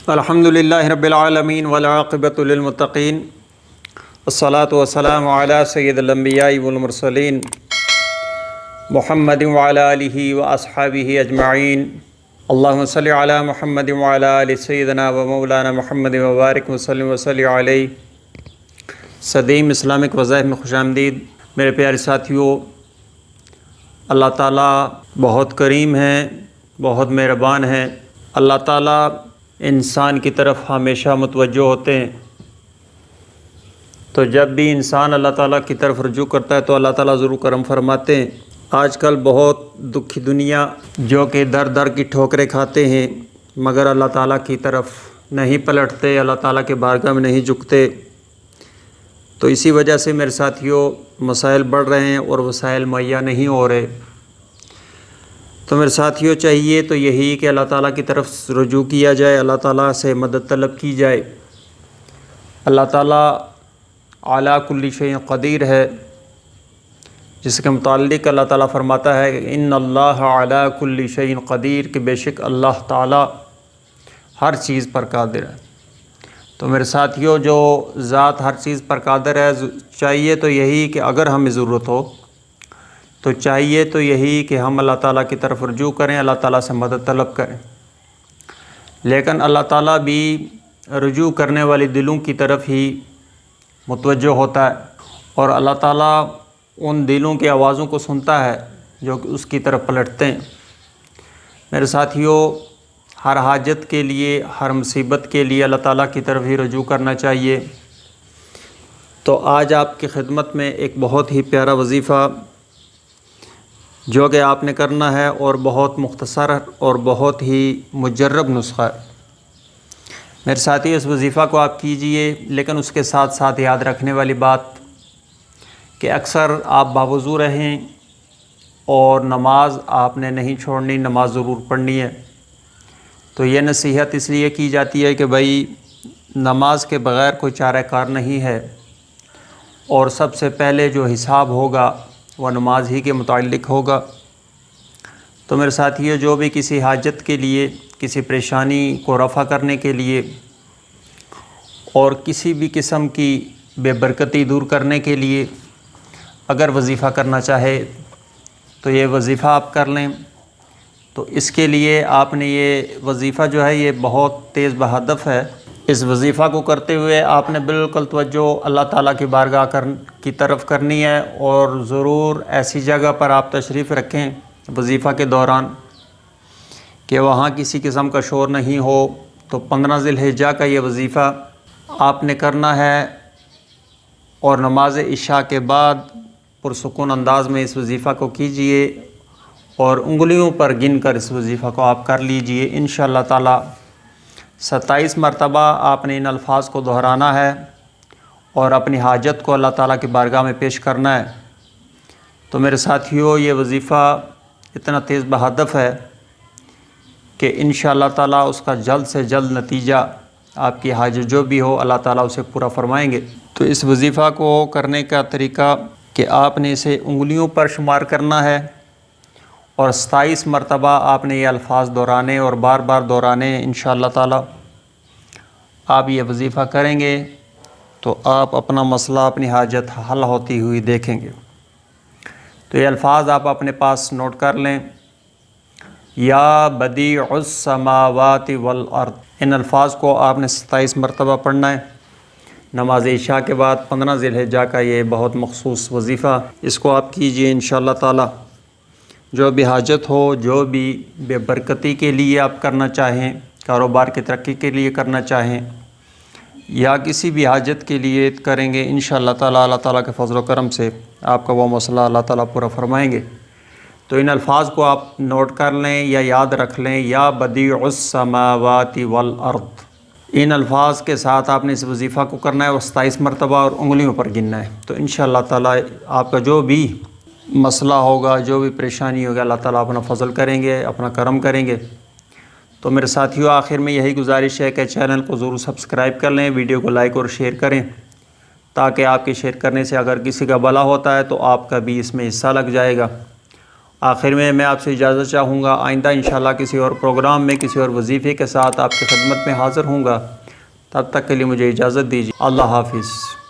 الحمدللہ رب العالمین والعاقبۃ للمتقین الصلاۃ والسلام علی سید الانبیاء والمرسلین محمد وعلی آلہ واصحابہ اجمعین اللہم صلی علی محمد وعلی آل سیدنا و مولانا محمد وبارک وسلم وصلی علیہ۔ صدیم اسلامک وظائف میں خوش آمدید۔ میرے پیارے ساتھیوں، اللہ تعالیٰ بہت کریم ہیں، بہت مہربان ہیں۔ اللہ تعالیٰ انسان کی طرف ہمیشہ متوجہ ہوتے ہیں، تو جب بھی انسان اللہ تعالیٰ کی طرف رجوع کرتا ہے تو اللہ تعالیٰ ضرور کرم فرماتے ہیں۔ آج کل بہت دکھی دنیا جو کہ در در کی ٹھوکریں کھاتے ہیں مگر اللہ تعالیٰ کی طرف نہیں پلٹتے، اللہ تعالیٰ کے بارگاہ میں نہیں جھکتے، تو اسی وجہ سے میرے ساتھیوں مسائل بڑھ رہے ہیں اور وسائل مہیا نہیں ہو رہے۔ تو میرے ساتھیوں چاہیے تو یہی کہ اللہ تعالیٰ کی طرف رجوع کیا جائے، اللہ تعالیٰ سے مدد طلب کی جائے۔ اللہ تعالیٰ اعلیٰ کل شیء قدیر ہے، جس کے متعلق اللہ تعالیٰ فرماتا ہے کہ ان اللہ اعلیٰ کل شیء قدیر، کہ بے شک اللہ تعالیٰ ہر چیز پر قادر ہے۔ تو میرے ساتھیوں جو ذات ہر چیز پر قادر ہے، چاہیے تو یہی کہ اگر ہمیں ضرورت ہو تو چاہیے تو یہی کہ ہم اللہ تعالیٰ کی طرف رجوع کریں، اللہ تعالیٰ سے مدد طلب کریں۔ لیکن اللہ تعالیٰ بھی رجوع کرنے والی دلوں کی طرف ہی متوجہ ہوتا ہے، اور اللہ تعالیٰ ان دلوں کی آوازوں کو سنتا ہے جو کہ اس کی طرف پلٹتے ہیں۔ میرے ساتھیوں، ہر حاجت کے لیے، ہر مصیبت کے لیے اللہ تعالیٰ کی طرف ہی رجوع کرنا چاہیے۔ تو آج آپ کی خدمت میں ایک بہت ہی پیارا وظیفہ جو کہ آپ نے کرنا ہے، اور بہت مختصر اور بہت ہی مجرب نسخہ ہے۔ میرے ساتھی اس وظیفہ کو آپ کیجئے، لیکن اس کے ساتھ ساتھ یاد رکھنے والی بات کہ اکثر آپ باوضو رہیں اور نماز آپ نے نہیں چھوڑنی، نماز ضرور پڑھنی ہے۔ تو یہ نصیحت اس لیے کی جاتی ہے کہ بھائی نماز کے بغیر کوئی چارہ کار نہیں ہے، اور سب سے پہلے جو حساب ہوگا وہ نماز ہی کے متعلق ہوگا۔ تو میرے ساتھیوں، جو بھی کسی حاجت کے لیے، کسی پریشانی کو رفع کرنے کے لیے اور کسی بھی قسم کی بے برکتی دور کرنے کے لیے اگر وظیفہ کرنا چاہے تو یہ وظیفہ آپ کر لیں۔ تو اس کے لیے آپ نے یہ وظیفہ جو ہے یہ بہت تیز بہدف ہے۔ اس وظیفہ کو کرتے ہوئے آپ نے بالکل توجہ اللہ تعالیٰ کی بارگاہ کی طرف کرنی ہے، اور ضرور ایسی جگہ پر آپ تشریف رکھیں وظیفہ کے دوران کہ وہاں کسی قسم کا شور نہیں ہو۔ تو 15 ذی الحجہ کا یہ وظیفہ آپ نے کرنا ہے، اور نماز عشاء کے بعد پرسکون انداز میں اس وظیفہ کو کیجئے، اور انگلیوں پر گن کر اس وظیفہ کو آپ کر لیجئے۔ انشاءاللہ تعالی 27 مرتبہ آپ نے ان الفاظ کو دہرانا ہے اور اپنی حاجت کو اللہ تعالیٰ کی بارگاہ میں پیش کرنا ہے۔ تو میرے ساتھیوں، یہ وظیفہ اتنا تیز بہدف ہے کہ انشاءاللہ تعالیٰ اس کا جلد سے جلد نتیجہ، آپ کی حاجت جو بھی ہو اللہ تعالیٰ اسے پورا فرمائیں گے۔ تو اس وظیفہ کو کرنے کا طریقہ کہ آپ نے اسے انگلیوں پر شمار کرنا ہے، اور 27 مرتبہ آپ نے یہ الفاظ دہرانے اور بار بار دہرانے ہیں۔ انشاءاللہ تعالیٰ آپ یہ وظیفہ کریں گے تو آپ اپنا مسئلہ، اپنی حاجت حل ہوتی ہوئی دیکھیں گے۔ تو یہ الفاظ آپ اپنے پاس نوٹ کر لیں۔ یا بدیع السماوات والارض، ان الفاظ کو آپ نے 27 مرتبہ پڑھنا ہے نماز عشاء کے بعد 15 ذی الحجہ کا یہ بہت مخصوص وظیفہ۔ اس کو آپ کیجئے انشاءاللہ تعالیٰ۔ جو بھی حاجت ہو، جو بھی بے برکتی کے لیے آپ کرنا چاہیں، کاروبار کی ترقی کے لیے کرنا چاہیں، یا کسی بھی حاجت کے لیے کریں گے، انشاءاللہ تعالیٰ اللہ تعالیٰ کے فضل و کرم سے آپ کا وہ مسئلہ اللہ تعالیٰ پورا فرمائیں گے۔ تو ان الفاظ کو آپ نوٹ کر لیں یا یاد رکھ لیں۔ یا بدیع السماوات والارض، ان الفاظ کے ساتھ آپ نے اس وظیفہ کو کرنا ہے، اور 27 مرتبہ اور انگلیوں پر گننا ہے۔ تو انشاءاللہ تعالیٰ آپ کا جو بھی مسئلہ ہوگا، جو بھی پریشانی ہوگا، اللہ تعالیٰ اپنا فضل کریں گے، اپنا کرم کریں گے۔ تو میرے ساتھیوں، آخر میں یہی گزارش ہے کہ چینل کو ضرور سبسکرائب کر لیں، ویڈیو کو لائک اور شیئر کریں، تاکہ آپ کے شیئر کرنے سے اگر کسی کا بھلا ہوتا ہے تو آپ کا بھی اس میں حصہ لگ جائے گا، آخر میں آپ سے اجازت چاہوں گا، آئندہ انشاءاللہ کسی اور پروگرام میں کسی اور وظیفے کے ساتھ آپ کی خدمت میں حاضر ہوں گا۔ تب تک کے لیے مجھے اجازت دیجیے۔ اللہ حافظ۔